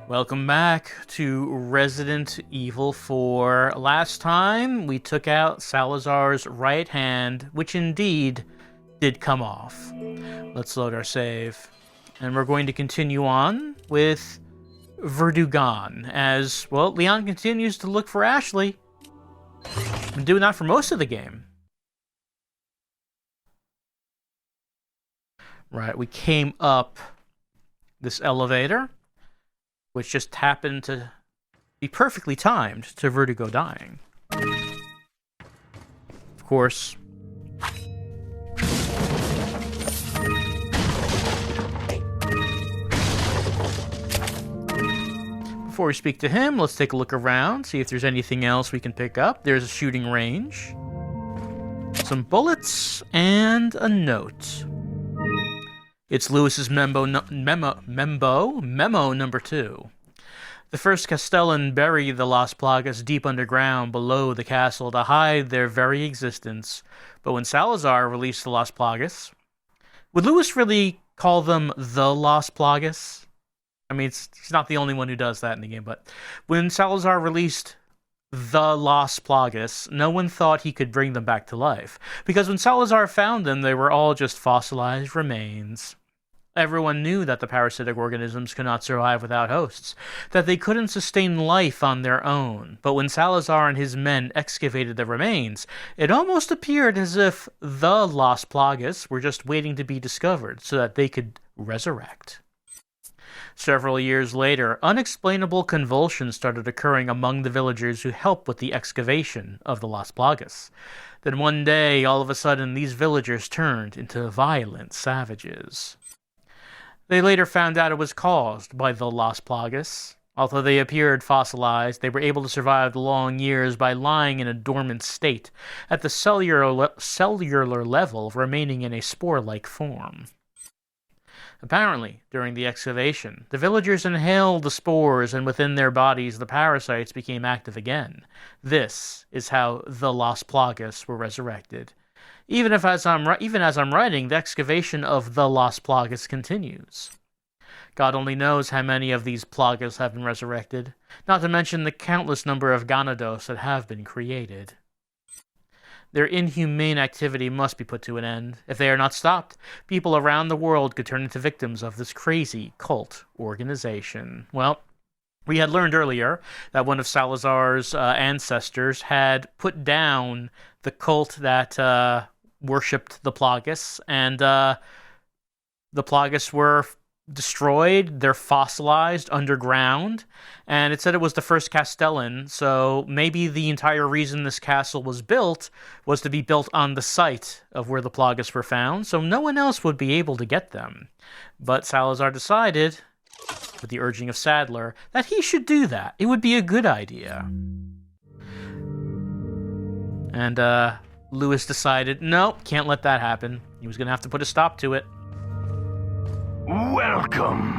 Welcome back to Resident Evil 4. Last time, we took out Salazar's right hand, which indeed did come off. Let's load our save. And we're going to continue on with Verdugon, as, well, Leon continues to look for Ashley. Been doing that for most of the game. Right, we came up this elevator, which just happened to be perfectly timed to Verdugo dying. Of course, before we speak to him, let's take a look around, see if there's anything else we can pick up. There's a shooting range, some bullets, and a note. It's Lewis's memo number 2. The first Castellan buried the Las Plagas deep underground below the castle to hide their very existence. But when Salazar released the Las Plagas, would Lewis really call them the Las Plagas? I mean, he's not the only one who does that in the game, but when Salazar released the Las Plagas, no one thought he could bring them back to life, because when Salazar found them, they were all just fossilized remains. Everyone knew that the parasitic organisms could not survive without hosts, that they couldn't sustain life on their own. But when Salazar and his men excavated the remains, it almost appeared as if the Las Plagas were just waiting to be discovered so that they could resurrect. Several years later, unexplainable convulsions started occurring among the villagers who helped with the excavation of the Las Plagas. Then one day, all of a sudden, these villagers turned into violent savages. They later found out it was caused by the Las Plagas. Although they appeared fossilized, they were able to survive the long years by lying in a dormant state, at the cellular level remaining in a spore-like form. Apparently, during the excavation, the villagers inhaled the spores, and within their bodies the parasites became active again. This is how the Las Plagas were resurrected. Even as I'm writing, the excavation of the Las Plagas continues. God only knows how many of these Plagas have been resurrected, not to mention the countless number of Ganados that have been created. Their inhumane activity must be put to an end. If they are not stopped, people around the world could turn into victims of this crazy cult organization. Well, we had learned earlier that one of Salazar's ancestors had put down the cult that worshipped the Plagas, and the Plagas were destroyed. They're fossilized underground, and it said it was the first Castellan, so maybe the entire reason this castle was built was to be built on the site of where the Plagas were found, so no one else would be able to get them. But Salazar decided, with the urging of Sadler, that he should do that. It would be a good idea. And Lewis decided, no, can't let that happen. He was going to have to put a stop to it. Welcome.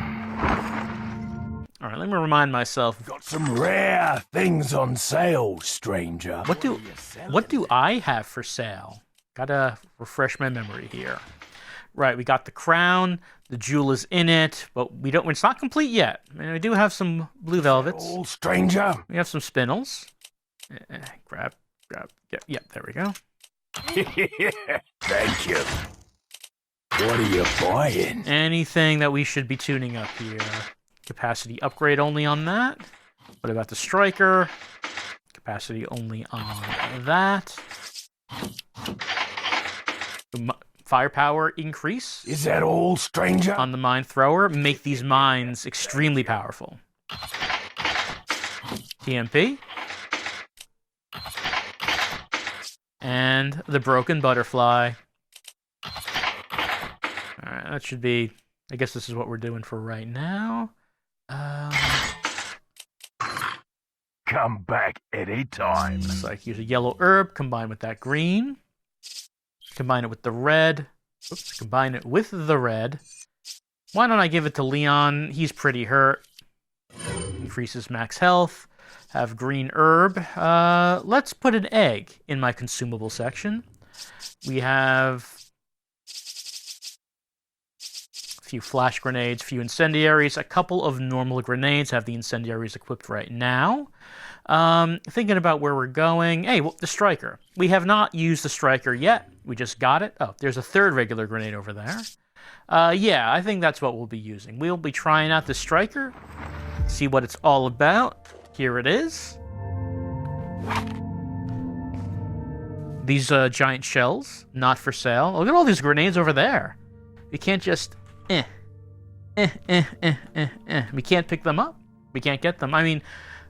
All right, let me remind myself. Got some rare things on sale, stranger. What do I have for sale? Gotta refresh my memory here. Right, we got the crown. The jewel is in it, but it's not complete yet. I mean, we do have some blue velvets. Old stranger. We have some spinels. Grab. Yeah, there we go. Thank you. What are you buying? Anything that we should be tuning up here. Capacity upgrade only on that. What about the striker? Capacity only on that. Firepower increase. Is that all, stranger? On the mine thrower. Make these mines extremely powerful. TMP. And the broken butterfly. Alright, that should be... I guess this is what we're doing for right now. Come back anytime. Looks like use a yellow herb, combine with that green. Combine it with the red. Oops, combine it with the red. Why don't I give it to Leon? He's pretty hurt. Increases max health. Have green herb. Let's put an egg in my consumable section. We have few flash grenades, few incendiaries, a couple of normal grenades. Have the incendiaries equipped right now. Thinking about where we're going. Hey, well, the striker. We have not used the striker yet. We just got it. Oh, there's a third regular grenade over there. Yeah, I think that's what we'll be using. We'll be trying out the striker, see what it's all about. Here it is. These giant shells, not for sale. Look at all these grenades over there. We can't just We can't pick them up. We can't get them. I mean,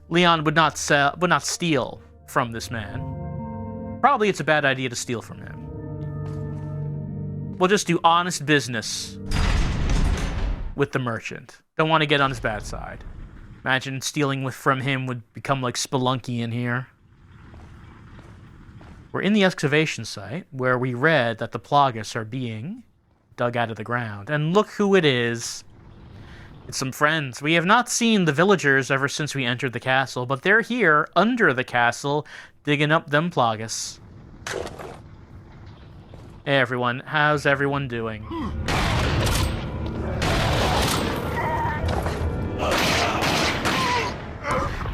Leon would not steal from this man. Probably it's a bad idea to steal from him. We'll just do honest business with the merchant. Don't want to get on his bad side. Imagine stealing from him would become like Spelunky in here. We're in the excavation site where we read that the Plagas are being dug out of the ground. And look who it is. It's some friends. We have not seen the villagers ever since we entered the castle, but they're here under the castle digging up them Plagas. Hey everyone, how's everyone doing?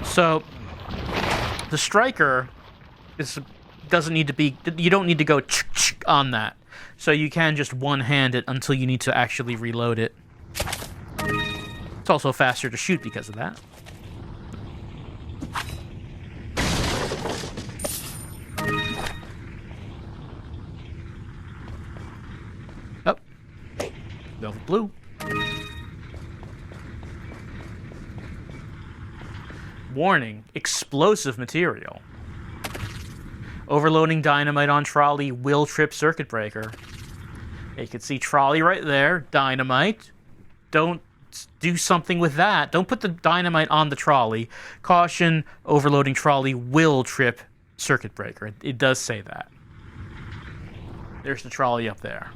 So, the striker doesn't need to be, you don't need to go on that. So you can just one-hand it until you need to actually reload it. It's also faster to shoot because of that. Oh. Velvet blue. Warning, explosive material. Overloading dynamite on trolley will trip circuit breaker. You can see trolley right there, dynamite. Don't do something with that. Don't put the dynamite on the trolley. Caution, overloading trolley will trip circuit breaker. It does say that. There's the trolley up there.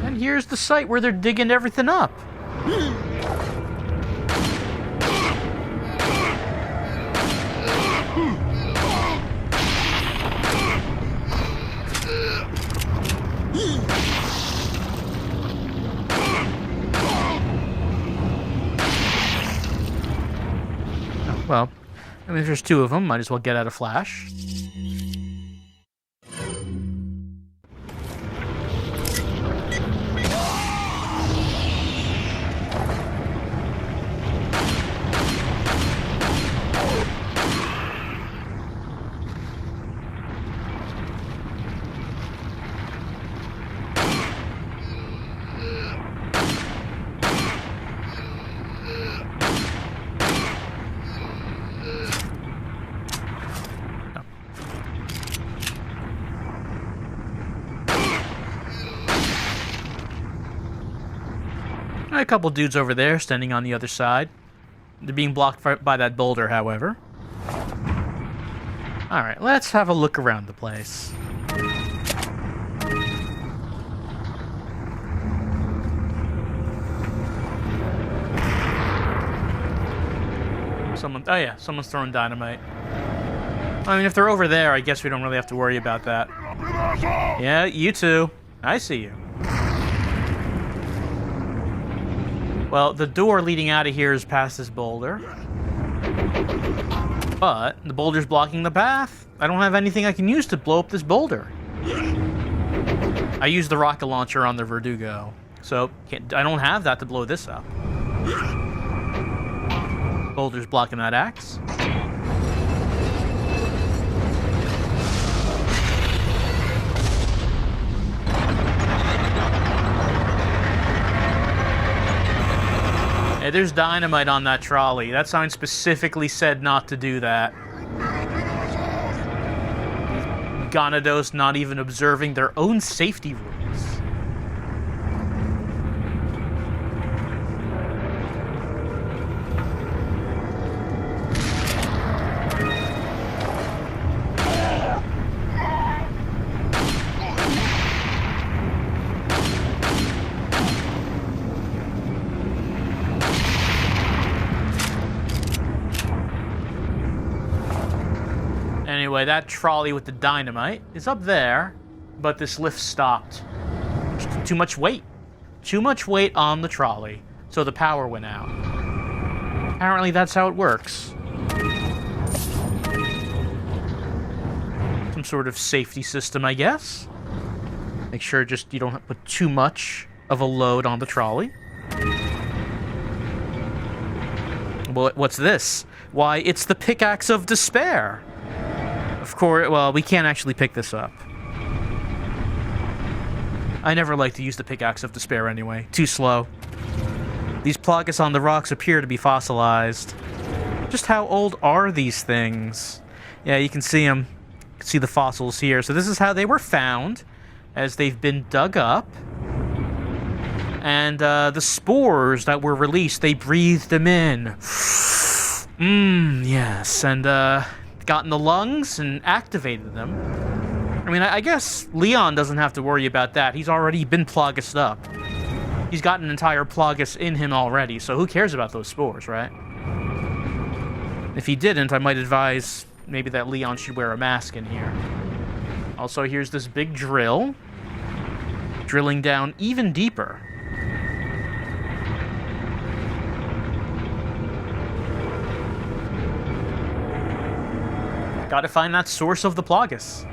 And here's the site where they're digging everything up. Well, I mean, if there's two of them, might as well get out a flash. A couple dudes over there standing on the other side. They're being blocked by that boulder, however. Alright, let's have a look around the place. Oh yeah, someone's throwing dynamite. I mean, if they're over there, I guess we don't really have to worry about that. Yeah, you too. I see you. Well, the door leading out of here is past this boulder. But the boulder's blocking the path. I don't have anything I can use to blow up this boulder. I used the rocket launcher on the Verdugo, so I don't have that to blow this up. Boulder's blocking that axe. Hey, there's dynamite on that trolley. That sign specifically said not to do that. Gigantes not even observing their own safety rules. Anyway, that trolley with the dynamite is up there, but this lift stopped. Too much weight. Too much weight on the trolley, so the power went out. Apparently that's how it works. Some sort of safety system, I guess. Make sure just you don't put too much of a load on the trolley. Well, what's this? Why, it's the pickaxe of despair. Of course, well, we can't actually pick this up. I never like to use the pickaxe of despair anyway. Too slow. These plagas on the rocks appear to be fossilized. Just how old are these things? Yeah, you can see them. You can see the fossils here. So this is how they were found, as they've been dug up. And the spores that were released, they breathed them in. Yes. And got in the lungs and activated them. I mean, I guess Leon doesn't have to worry about that. He's already been plagued up. He's got an entire plagus in him already, so who cares about those spores, right? If he didn't, I might advise maybe that Leon should wear a mask in here. Also, here's this big drill. Drilling down even deeper. Gotta find that source of the plagus.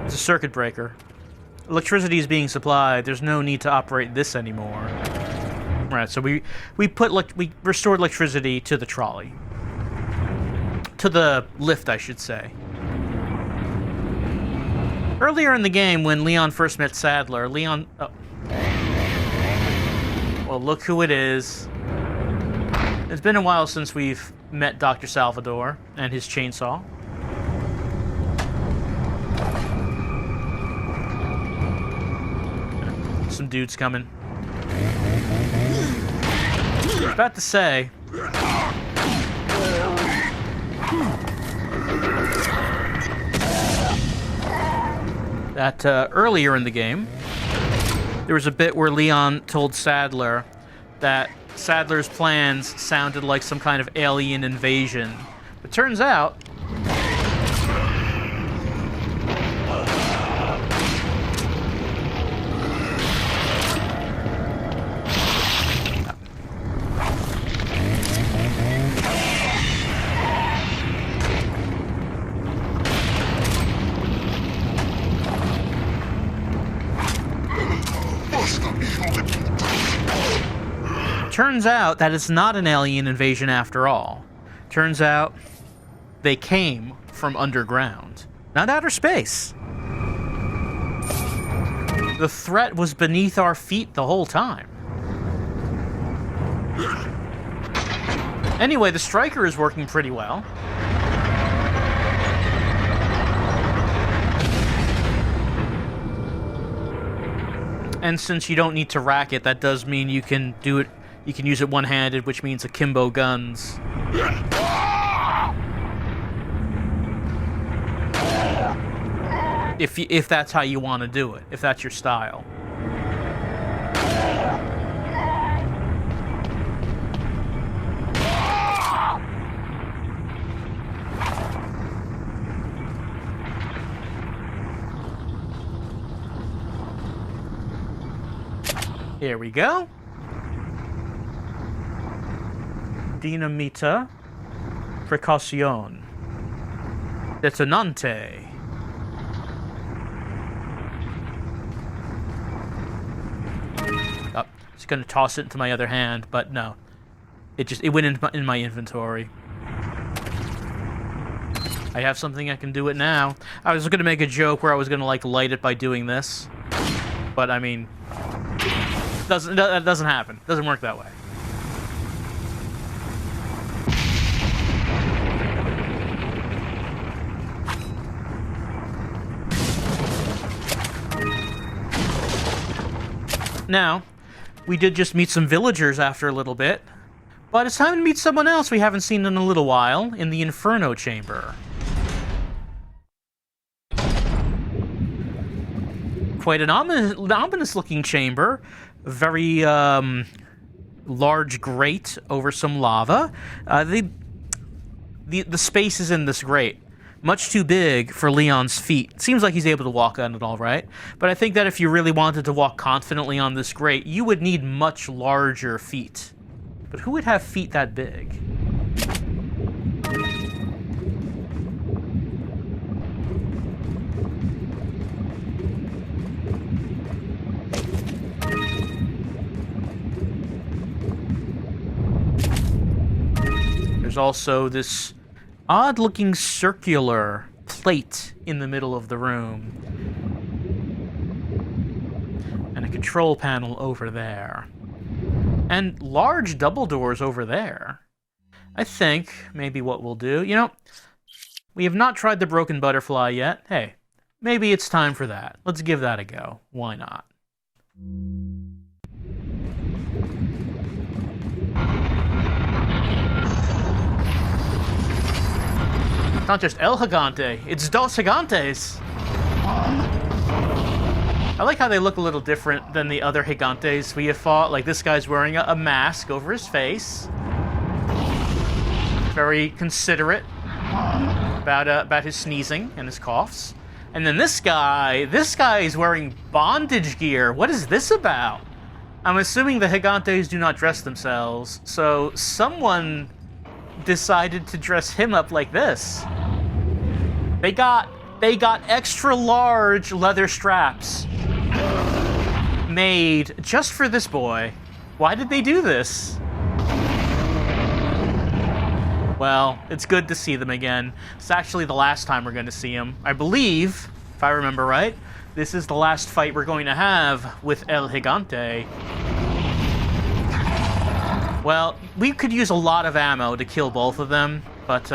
It's a circuit breaker. Electricity is being supplied. There's no need to operate this anymore. Right, so we restored electricity to the trolley. To the lift, I should say. Earlier in the game, when Leon first met Sadler, Leon... Oh. Well, look who it is. It's been a while since we've met Dr. Salvador and his chainsaw. Some dudes coming. I was about to say... that earlier in the game, there was a bit where Leon told Sadler that Sadler's plans sounded like some kind of alien invasion. It turns out... Turns out that it's not an alien invasion after all. Turns out they came from underground, not outer space. The threat was beneath our feet the whole time. Anyway, the striker is working pretty well. And since you don't need to rack it, that does mean you can do it. You can use it one-handed, which means akimbo guns. If that's how you want to do it, if that's your style. Here we go. Dinamita Precaución. Detonante. Oh, just gonna toss it into my other hand, but no. It went in my inventory. I have something I can do it now. I was gonna make a joke where I was gonna like light it by doing this. But I mean, that doesn't happen. It doesn't work that way. Now, we did just meet some villagers after a little bit, but it's time to meet someone else we haven't seen in a little while in the Inferno Chamber. Quite an ominous-looking chamber. Very, large grate over some lava. The spaces in this grate, much too big for Leon's feet. Seems like he's able to walk on it all right, but I think that if you really wanted to walk confidently on this grate, you would need much larger feet. But who would have feet that big? There's also this odd-looking circular plate in the middle of the room. And a control panel over there. And large double doors over there. I think maybe what we'll do... You know, we have not tried the broken butterfly yet. Hey, maybe it's time for that. Let's give that a go. Why not? It's not just El Gigante, it's Dos Gigantes! I like how they look a little different than the other Gigantes we have fought. Like, this guy's wearing a mask over his face. Very considerate about his sneezing and his coughs. And then this guy is wearing bondage gear. What is this about? I'm assuming the Gigantes do not dress themselves, so someone decided to dress him up like this. They got extra large leather straps made just for this boy. Why did they do this? Well, it's good to see them again. It's actually the last time we're going to see them. I believe, if I remember right, this is the last fight we're going to have with El Gigante. Well, we could use a lot of ammo to kill both of them, but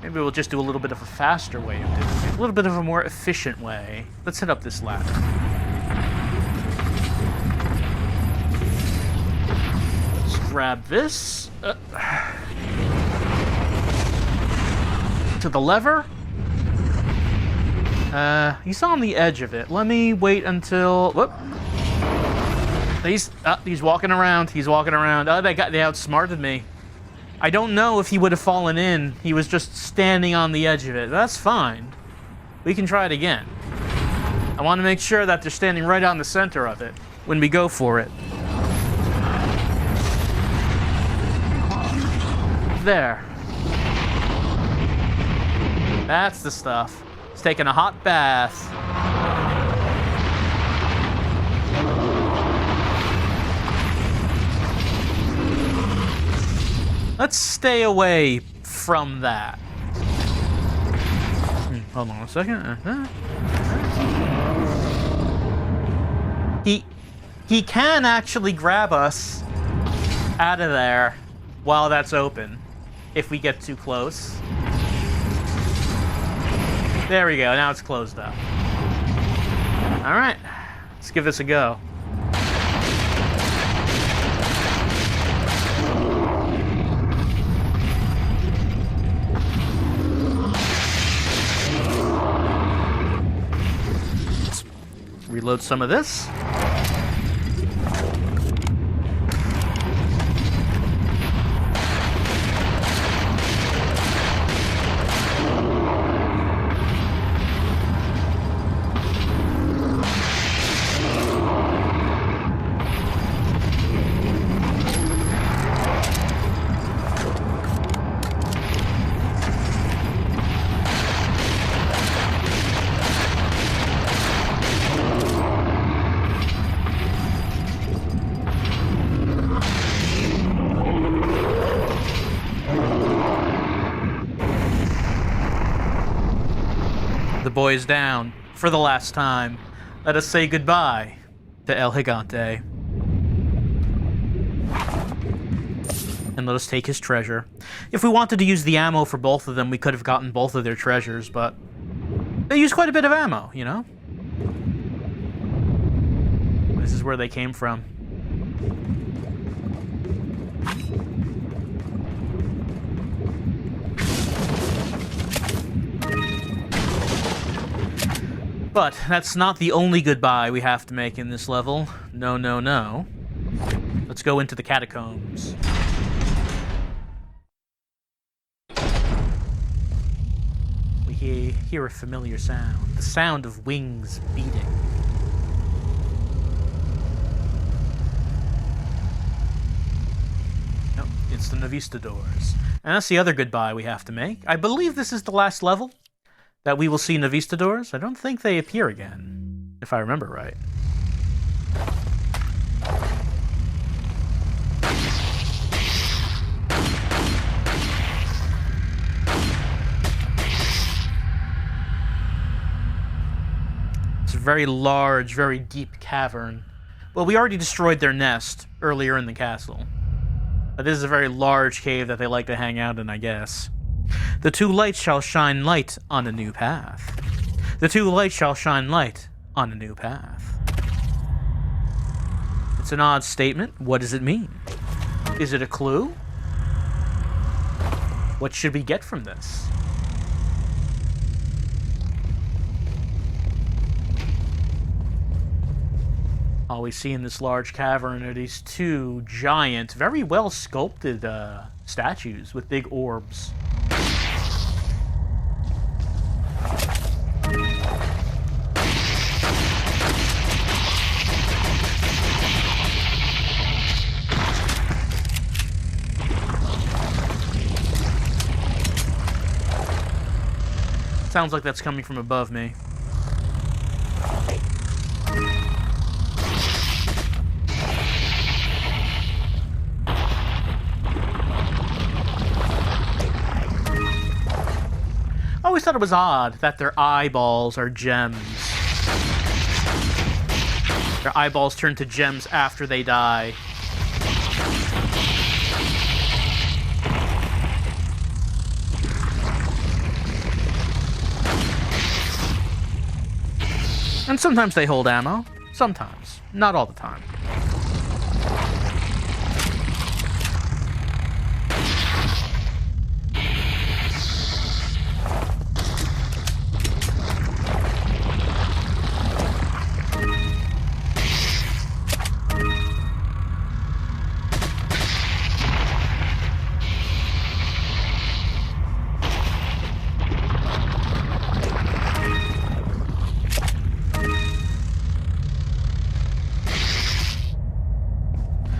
maybe we'll just do a little bit of a faster way of doing it. A little bit of a more efficient way. Let's hit up this ladder. Let's grab this. To the lever. He's on the edge of it. Let me wait until... Whoop. He's walking around. He's walking around. Oh, they outsmarted me. I don't know if he would have fallen in. He was just standing on the edge of it. That's fine. We can try it again. I want to make sure that they're standing right on the center of it when we go for it. There. That's the stuff. He's taking a hot bath. Let's stay away from that. Hold on a second. He can actually grab us out of there while that's open, if we get too close. There we go, now it's closed up. Alright, let's give this a go. Reload some of this. Boys down for the last time. Let us say goodbye to El Gigante. And let us take his treasure. If we wanted to use the ammo for both of them, we could have gotten both of their treasures, but they use quite a bit of ammo, you know? This is where they came from. But that's not the only goodbye we have to make in this level. No, no, no. Let's go into the catacombs. We hear a familiar sound. The sound of wings beating. Nope, it's the Navistadors. And that's the other goodbye we have to make. I believe this is the last level that we will see Navistadors. I don't think they appear again, if I remember right. It's a very large, very deep cavern. Well, we already destroyed their nest earlier in the castle. But this is a very large cave that they like to hang out in, I guess. The two lights shall shine light on a new path. The two lights shall shine light on a new path. It's an odd statement. What does it mean? Is it a clue? What should we get from this? All we see in this large cavern are these two giant, very well sculpted statues with big orbs. Sounds like that's coming from above me. I always thought it was odd that their eyeballs are gems. Their eyeballs turn to gems after they die. And sometimes they hold ammo. Sometimes. Not all the time.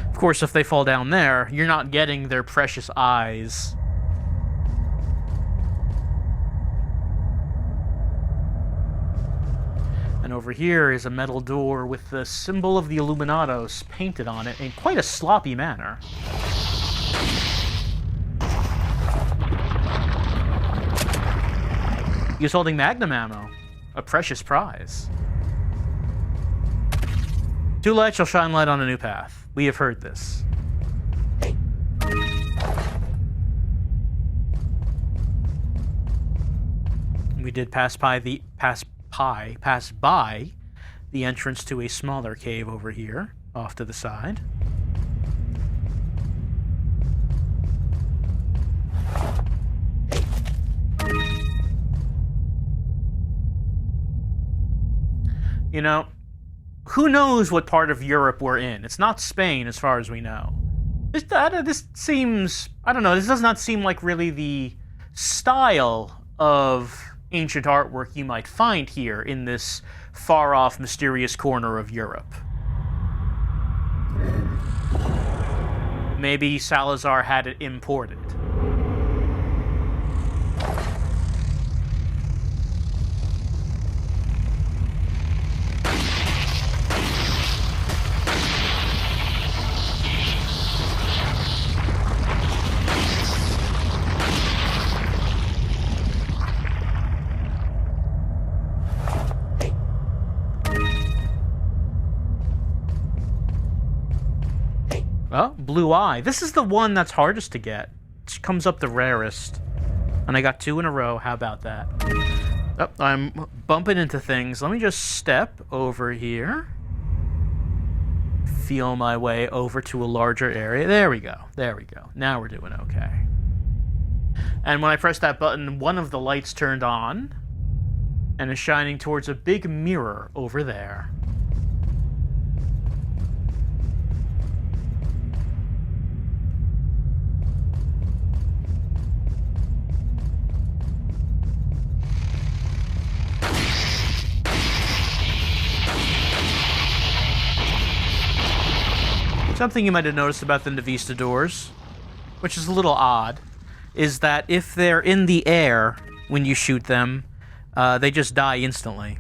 Of course, if they fall down there, you're not getting their precious eyes. And over here is a metal door with the symbol of the Illuminados painted on it in quite a sloppy manner. He's holding magnum ammo, a precious prize. Two lights shall shine light on a new path. We have heard this. We did pass by the entrance to a smaller cave over here, off to the side. You know, who knows what part of Europe we're in? It's not Spain, as far as we know. This seems... I don't know, this does not seem like really the style of ancient artwork you might find here in this far-off, mysterious corner of Europe. Maybe Salazar had it imported. Oh, blue eye. This is the one that's hardest to get. It comes up the rarest. And I got two in a row. How about that? Oh, I'm bumping into things. Let me just step over here. Feel my way over to a larger area. There we go. There we go. Now we're doing okay. And when I press that button, one of the lights turned on and is shining towards a big mirror over there. Something you might have noticed about the Navistadors, which is a little odd, is that if they're in the air when you shoot them, they just die instantly.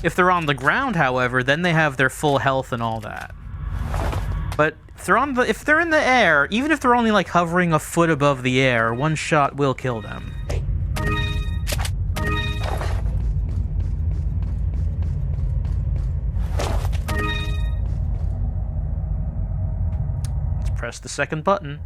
If they're on the ground, however, then they have their full health and all that. But if they're in the air, even if they're only like hovering a foot above the air, one shot will kill them. Let's press the second button.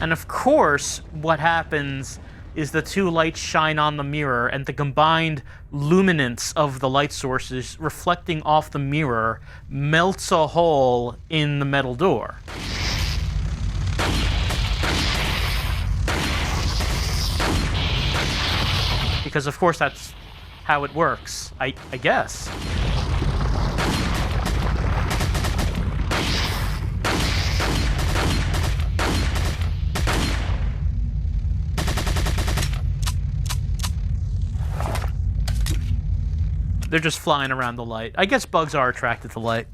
And of course, what happens is the two lights shine on the mirror, and the combined luminance of the light sources reflecting off the mirror melts a hole in the metal door. Because of course that's how it works, I guess. They're just flying around the light. I guess bugs are attracted to light.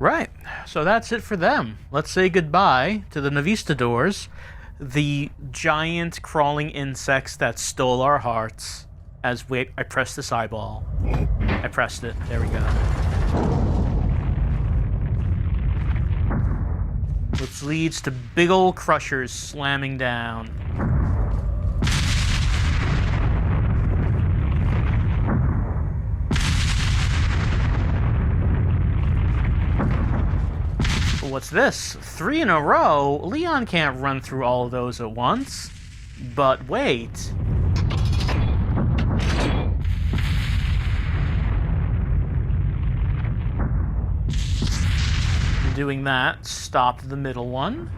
Right, so that's it for them. Let's say goodbye to the Navistadors, the giant crawling insects that stole our hearts. I pressed this eyeball. I pressed it. There we go. Which leads to big old crushers slamming down. What's this? 3 in a row? Leon can't run through all of those at once. But wait. Doing that stopped the middle one.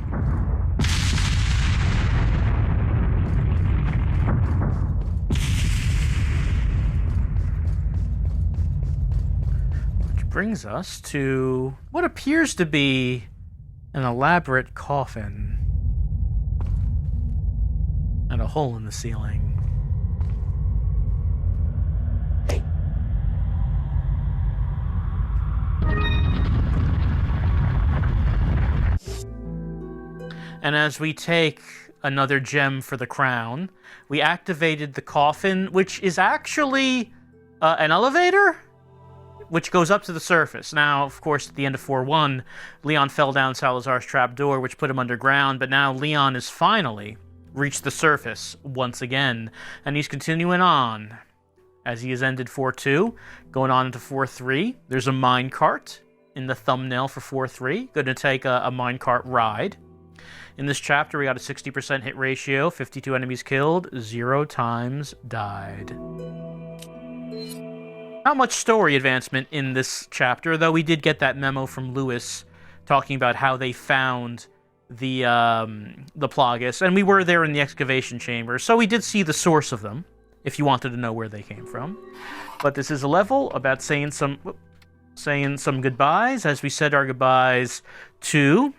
Brings us to what appears to be an elaborate coffin and a hole in the ceiling. And as we take another gem for the crown, we activated the coffin, which is actually an elevator? Which goes up to the surface. Now, of course, at the end of 4-1, Leon fell down Salazar's trapdoor, which put him underground, but now Leon has finally reached the surface once again, and he's continuing on. As he has ended 4-2, going on into 4-3, there's a minecart in the thumbnail for 4-3. Going to take a minecart ride. In this chapter, we got a 60% hit ratio, 52 enemies killed, 0 times died. Not much story advancement in this chapter, though we did get that memo from Lewis talking about how they found the Plagas, and we were there in the excavation chamber, so we did see the source of them, if you wanted to know where they came from. But this is a level about saying some goodbyes, as we said our goodbyes to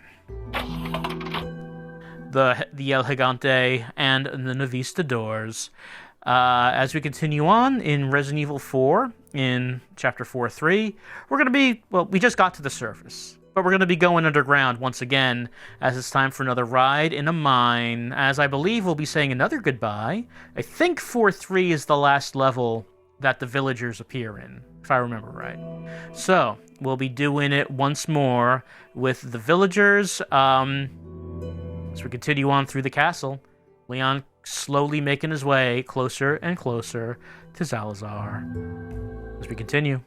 the El Gigante and the Navistadors. As we continue on in Resident Evil 4, in Chapter 4-3, we're going to be, well, we just got to the surface, but we're going to be going underground once again, as it's time for another ride in a mine, as I believe we'll be saying another goodbye. I think 4-3 is the last level that the villagers appear in, if I remember right. So, we'll be doing it once more with the villagers, as we continue on through the castle. Leon slowly making his way closer and closer to Salazar. As we continue.